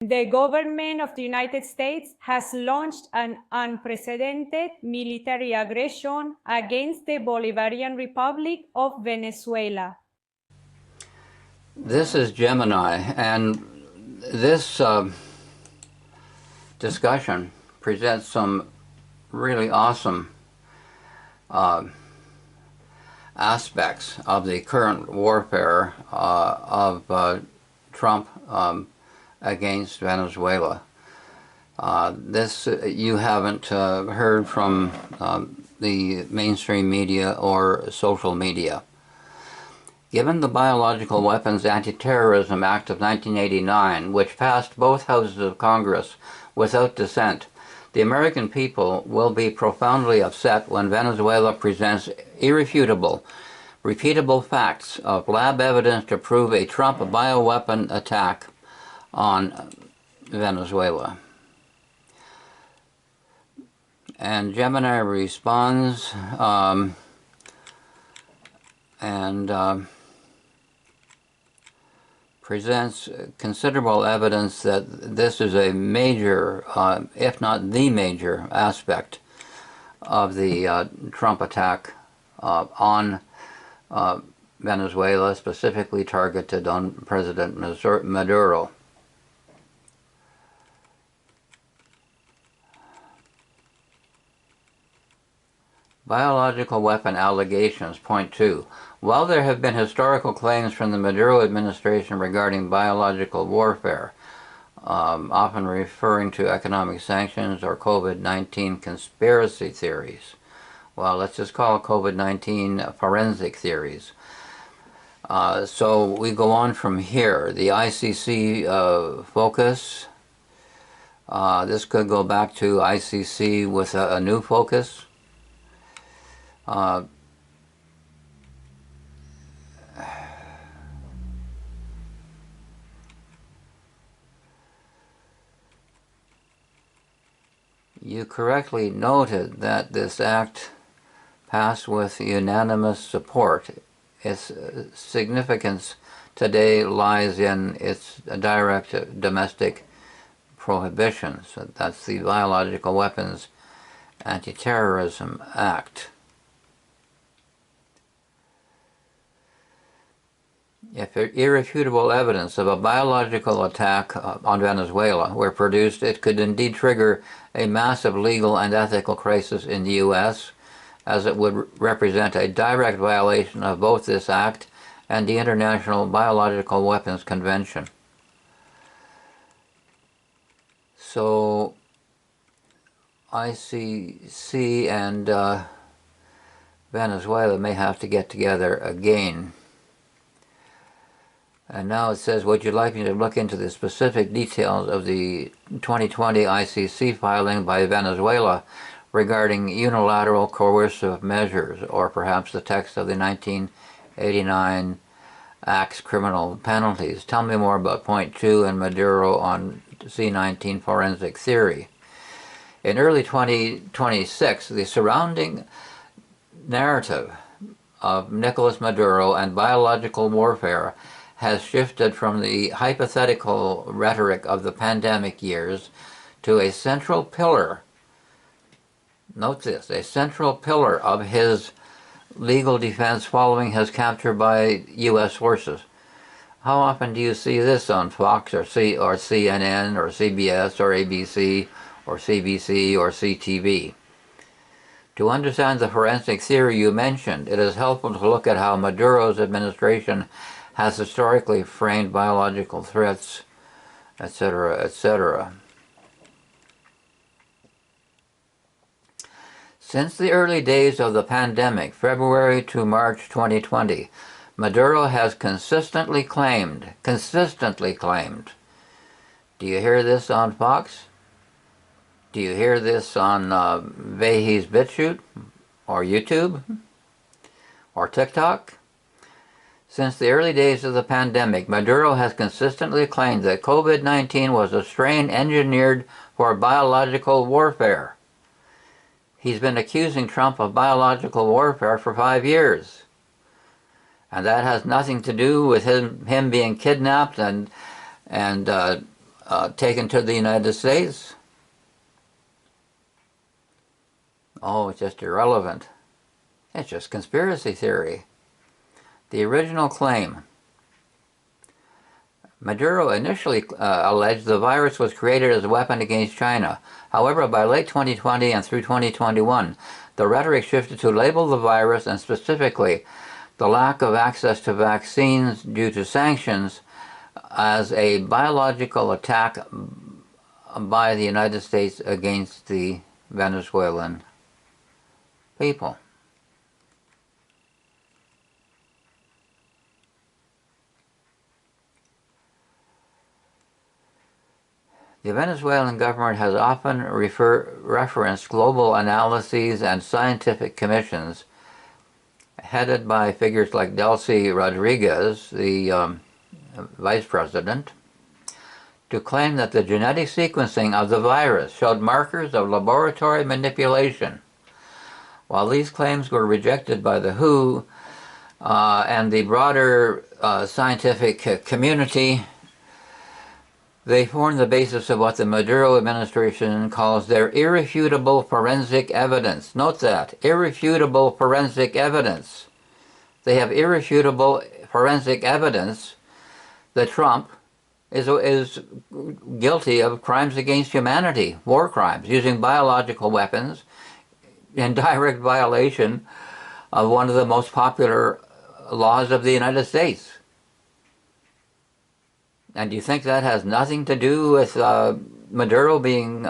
The government of the United States has launched an unprecedented military aggression against the Bolivarian Republic of Venezuela. This is Gemini, and this discussion presents some really awesome aspects of the current warfare of Trump against Venezuela. This you haven't heard from the mainstream media or social media. Given the Biological Weapons Anti-Terrorism Act of 1989, which passed both houses of Congress without dissent, the American people will be profoundly upset when Venezuela presents irrefutable, repeatable facts of lab evidence to prove a Trump bioweapon attack on Venezuela. And Gemini responds and presents considerable evidence that this is a major, if not the major, aspect of the Trump attack on Venezuela, specifically targeted on President Maduro. Biological weapon allegations, point 2. While there have been historical claims from the Maduro administration regarding biological warfare, often referring to economic sanctions or COVID-19 conspiracy theories, well, let's just call it COVID-19 forensic theories. So we go on from here. The ICC focus, this could go back to ICC with a new focus. You correctly noted that this act passed with unanimous support. Its significance today lies in its direct domestic prohibitions. That's the Biological Weapons Anti-Terrorism Act. If irrefutable evidence of a biological attack on Venezuela were produced, it could indeed trigger a massive legal and ethical crisis in the U.S., as it would represent a direct violation of both this act and the International Biological Weapons Convention. So ICC and Venezuela may have to get together again. And now it says, would you like me to look into the specific details of the 2020 ICC filing by Venezuela regarding unilateral coercive measures, or perhaps the text of the 1989 Act's criminal penalties? Tell me more about point 2 and Maduro on C-19 forensic theory. In early 2026, the surrounding narrative of Nicolas Maduro and biological warfare has shifted from the hypothetical rhetoric of the pandemic years to a central pillar, note this, a central pillar of his legal defense following his capture by U.S. forces. How often do you see this on Fox or CNN or CBS or ABC or CBC or CTV? To understand the forensic theory you mentioned, it is helpful to look at how Maduro's administration has historically framed biological threats, etc., etc. Since the early days of the pandemic, February to March 2020, Maduro has consistently claimed, do you hear this on Fox? Do you hear this on Vahey's BitChute, or YouTube, or TikTok? Since the early days of the pandemic, Maduro has consistently claimed that COVID-19 was a strain engineered for biological warfare. He's been accusing Trump of biological warfare for 5 years. And that has nothing to do with him being kidnapped and taken to the United States? Oh, it's just irrelevant. It's just conspiracy theory. The original claim. Maduro initially alleged the virus was created as a weapon against China. However, by late 2020 and through 2021, the rhetoric shifted to label the virus, and specifically the lack of access to vaccines due to sanctions, as a biological attack by the United States against the Venezuelan people. The Venezuelan government has often referenced global analyses and scientific commissions headed by figures like Delcy Rodriguez, the vice president, to claim that the genetic sequencing of the virus showed markers of laboratory manipulation. While these claims were rejected by the WHO and the broader scientific community, they form the basis of what the Maduro administration calls their irrefutable forensic evidence. Note that, irrefutable forensic evidence. They have irrefutable forensic evidence that Trump is guilty of crimes against humanity, war crimes, using biological weapons in direct violation of one of the most popular laws of the United States. And do you think that has nothing to do with Maduro being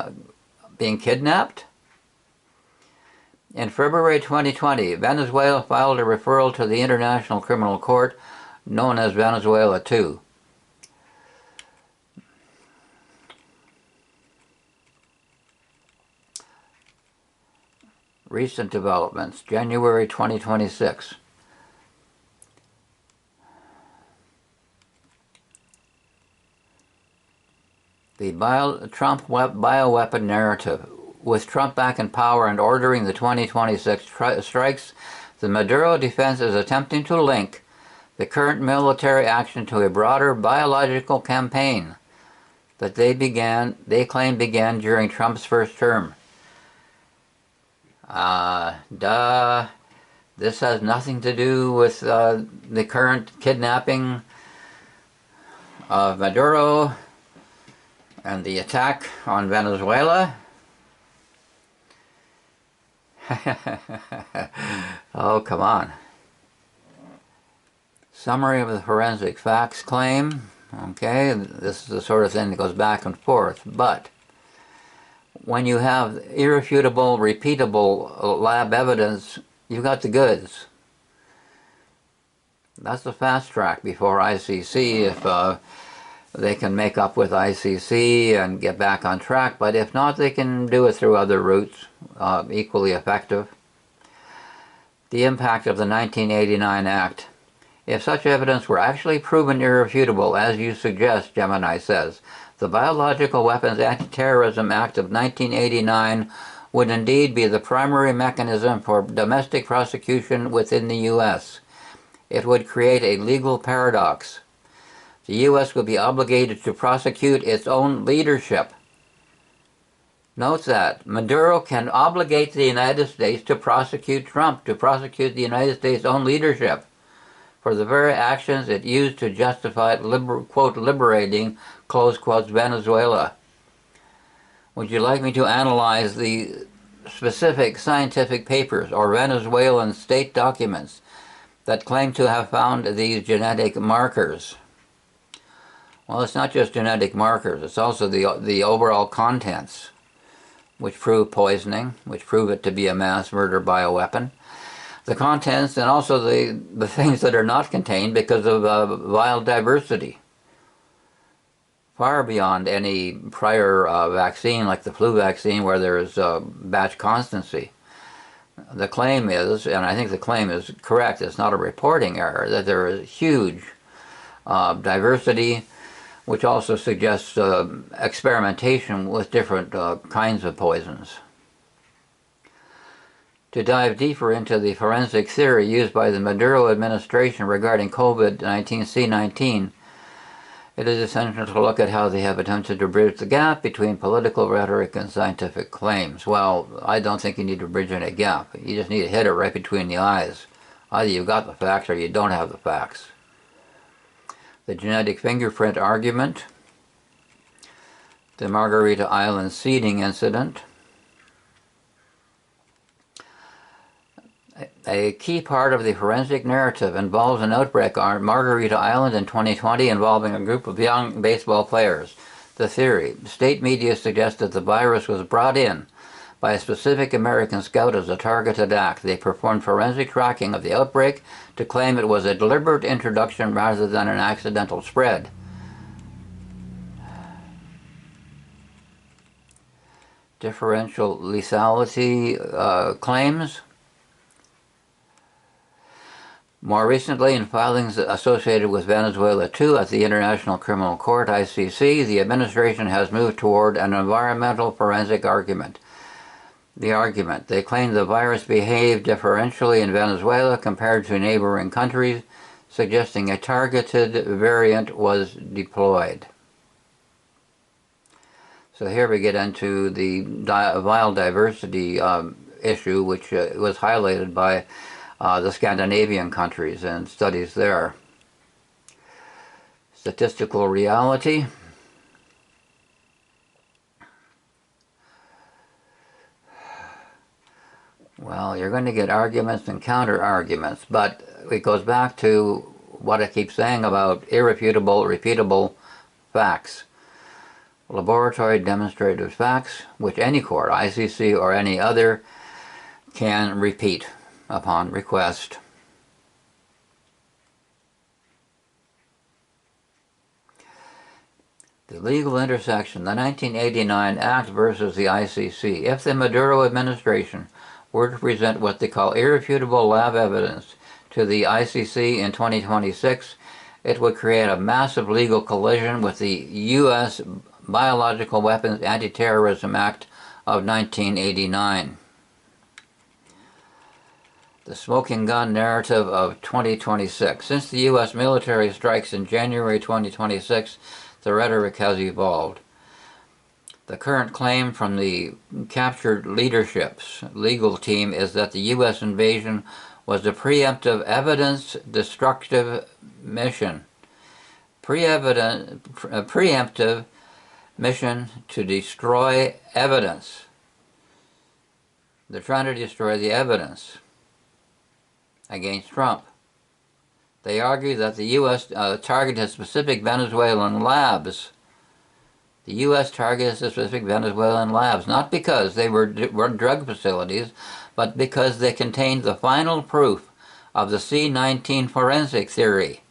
kidnapped? In February 2020, Venezuela filed a referral to the International Criminal Court, known as Venezuela II. Recent developments, January 2026. The Trump bioweapon narrative. With Trump back in power and ordering the 2026 strikes, the Maduro defense is attempting to link the current military action to a broader biological campaign that they claim began during Trump's first term. This has nothing to do with the current kidnapping of Maduro and the attack on Venezuela. Oh, come on. Summary of the forensic facts claim. Okay, this is the sort of thing that goes back and forth, but when you have irrefutable, repeatable lab evidence, you've got the goods. That's the fast track before ICC if they can make up with ICC and get back on track, but if not, they can do it through other routes, equally effective. The impact of the 1989 Act. If such evidence were actually proven irrefutable, as you suggest, Gemini says, the Biological Weapons Anti-Terrorism Act of 1989 would indeed be the primary mechanism for domestic prosecution within the U.S. It would create a legal paradox. The U.S. would be obligated to prosecute its own leadership. Note that Maduro can obligate the United States to prosecute Trump, to prosecute the United States' own leadership for the very actions it used to justify, quote, liberating, close quotes, Venezuela. Would you like me to analyze the specific scientific papers or Venezuelan state documents that claim to have found these genetic markers? Well, it's not just genetic markers, it's also the overall contents, which prove poisoning, which prove it to be a mass murder bioweapon. The contents and also the things that are not contained because of vile diversity. Far beyond any prior vaccine like the flu vaccine where there is batch constancy. The claim is, and I think the claim is correct, it's not a reporting error, that there is huge diversity, which also suggests experimentation with different kinds of poisons. To dive deeper into the forensic theory used by the Maduro administration regarding COVID-19 C-19, It is essential to look at how they have attempted to bridge the gap between political rhetoric and scientific claims. Well, I don't think you need to bridge any gap. You just need to hit it right between the eyes. Either you've got the facts or you don't have the facts. The genetic fingerprint argument, the Margarita Island seeding incident. A key part of the forensic narrative involves an outbreak on Margarita Island in 2020 involving a group of young baseball players. The theory: state media suggest that the virus was brought in by a specific American scout as a targeted act. They performed forensic tracking of the outbreak to claim it was a deliberate introduction rather than an accidental spread. Differential lethality claims. More recently, in filings associated with Venezuela too at the International Criminal Court, ICC, the administration has moved toward an environmental forensic argument. They claim the virus behaved differentially in Venezuela compared to neighboring countries, suggesting a targeted variant was deployed. So here we get into the biodiversity issue, which was highlighted by the Scandinavian countries and studies there. Statistical reality. Well, you're going to get arguments and counter-arguments, but it goes back to what I keep saying about irrefutable, repeatable facts. Laboratory demonstrated facts, which any court, ICC or any other, can repeat upon request. The legal intersection, the 1989 Act versus the ICC. If the Maduro administration were to present what they call irrefutable lab evidence to the ICC in 2026, it would create a massive legal collision with the U.S. Biological Weapons Anti-Terrorism Act of 1989. The smoking gun narrative of 2026. Since the U.S. military strikes in January 2026, the rhetoric has evolved. The current claim from the captured leadership's legal team is that the U.S. invasion was a preemptive evidence-destructive mission. Preemptive mission to destroy evidence. They're trying to destroy the evidence against Trump. They argue that the U.S. targeted specific Venezuelan labs. The U.S. targeted specific Venezuelan labs, not because they were drug facilities, but because they contained the final proof of the C-19 forensic theory.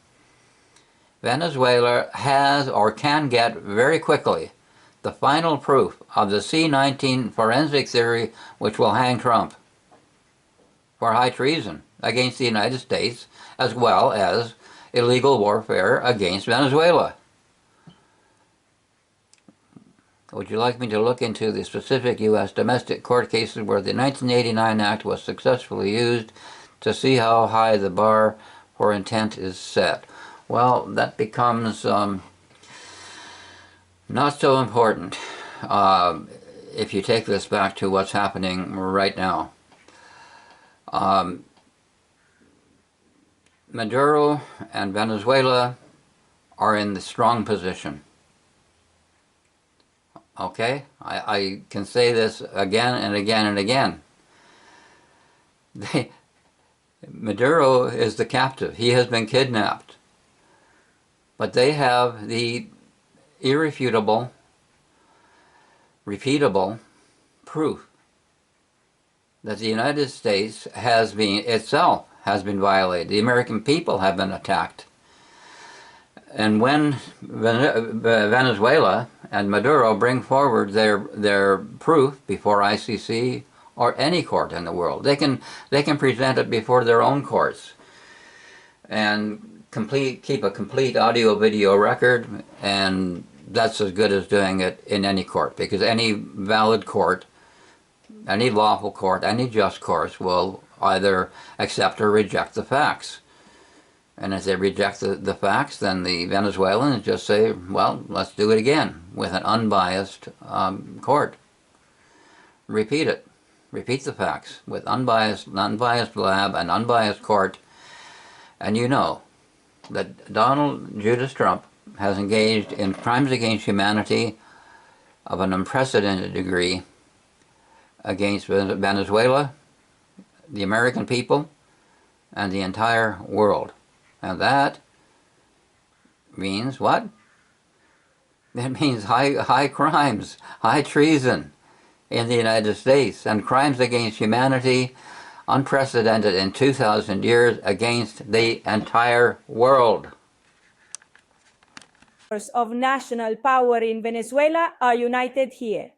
Venezuela has or can get very quickly the final proof of the C-19 forensic theory, which will hang Trump for high treason against the United States, as well as illegal warfare against Venezuela. Would you like me to look into the specific U.S. domestic court cases where the 1989 Act was successfully used to see how high the bar for intent is set? Well, that becomes not so important if you take this back to what's happening right now. Maduro and Venezuela are in the strong position. Okay? I can say this again and again and again. Maduro is the captive. He has been kidnapped. But they have the irrefutable, repeatable proof that the United States itself has been violated. The American people have been attacked. And when Venezuela and Maduro bring forward their proof before ICC or any court in the world, they can present it before their own courts and keep a complete audio-video record, and that's as good as doing it in any court, because any valid court, any lawful court, any just court will either accept or reject the facts. And if they reject the facts, then the Venezuelans just say, well, let's do it again with an unbiased court. Repeat it. Repeat the facts with unbiased lab and unbiased court. And you know that Donald Judas Trump has engaged in crimes against humanity of an unprecedented degree against Venezuela, the American people, and the entire world. And that means what? That means high crimes, high treason in the United States, and crimes against humanity unprecedented in 2,000 years against the entire world. Of national power in Venezuela are united here.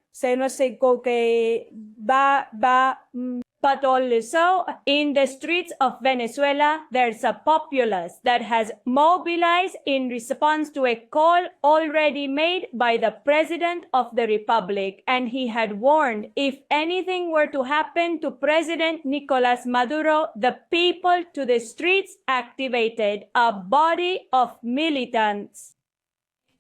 But also in the streets of Venezuela, there's a populace that has mobilized in response to a call already made by the President of the Republic. And he had warned if anything were to happen to President Nicolas Maduro, the people to the streets activated a body of militants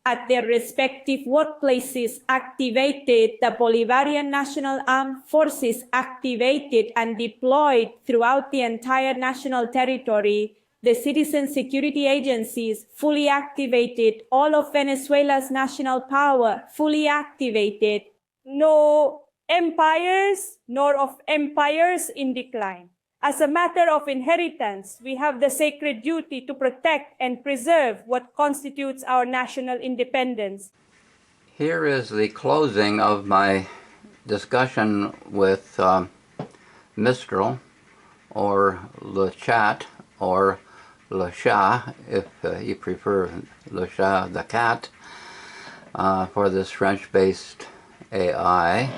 at their respective workplaces, activated the Bolivarian National Armed Forces, activated and deployed throughout the entire national territory, the citizen security agencies fully activated, all of Venezuela's national power fully activated, no empires nor of empires in decline. As a matter of inheritance, we have the sacred duty to protect and preserve what constitutes our national independence. Here is the closing of my discussion with Mistral, or Le Chat, or Le Chat, if you prefer Le Chat, the cat, for this French-based AI.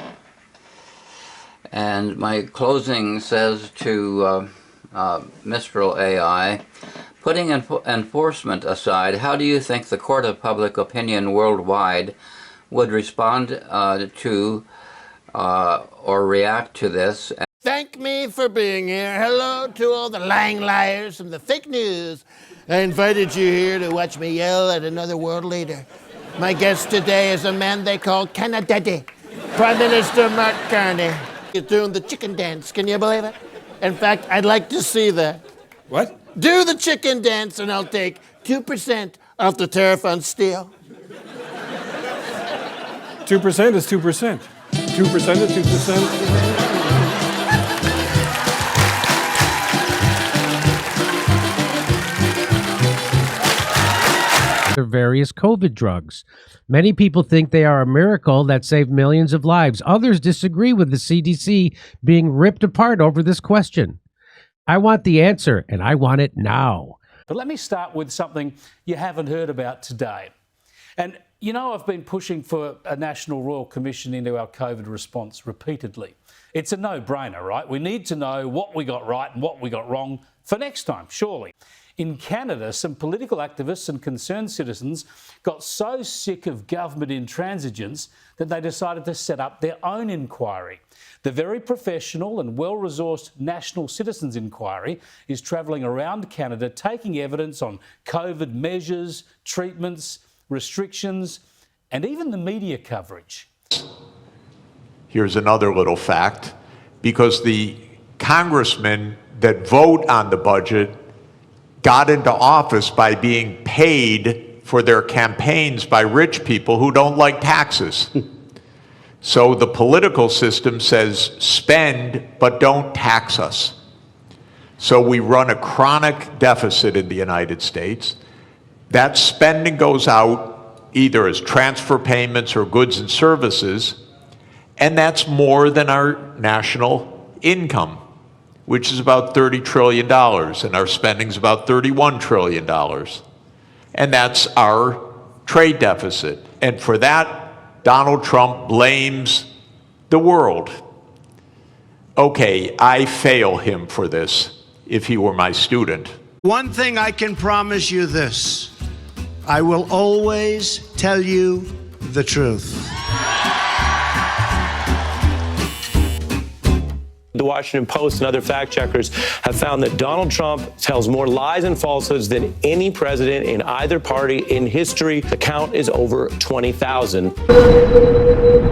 And my closing says to Mistral AI, putting enforcement aside, how do you think the court of public opinion worldwide would respond to or react to this? Thank me for being here. Hello to all the lying liars and the fake news. I invited you here to watch me yell at another world leader. My guest today is a man they call Canadaddy, Prime Minister Mark Carney. He's doing the chicken dance. Can you believe it? In fact, I'd like to see that. What? Do the chicken dance and I'll take 2% off the tariff on steel. 2% is 2%. 2% is 2%. Various COVID drugs. Many people think they are a miracle that saved millions of lives. Others disagree with the CDC being ripped apart over this question. I want the answer, and I want it now. But let me start with something you haven't heard about today. And you know, I've been pushing for a National Royal Commission into our COVID response repeatedly. It's a no-brainer, right? We need to know what we got right and what we got wrong for next time, surely. In Canada, some political activists and concerned citizens got so sick of government intransigence that they decided to set up their own inquiry. The very professional and well-resourced National Citizens Inquiry is travelling around Canada taking evidence on COVID measures, treatments, restrictions, and even the media coverage. Here's another little fact, because the congressmen that vote on the budget got into office by being paid for their campaigns by rich people who don't like taxes. So the political system says spend, but don't tax us. So we run a chronic deficit in the United States. That spending goes out either as transfer payments or goods and services, and that's more than our national income, which is about $30 trillion, and our spending is about $31 trillion. And that's our trade deficit. And for that, Donald Trump blames the world. Okay, I fail him for this if he were my student. One thing I can promise you this, I will always tell you the truth. The Washington Post and other fact checkers have found that Donald Trump tells more lies and falsehoods than any president in either party in history. The count is over 20,000.